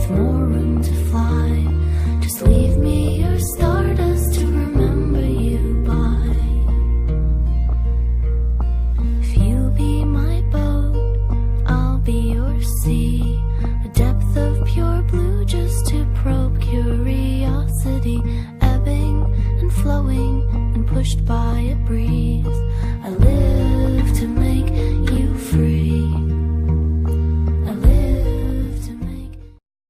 with more room to fly. Just leave me your stardust to remember you by. If you be my boat, I'll be your sea, a depth of pure blue just to probe curiosity, ebbing and flowing and pushed by a breeze.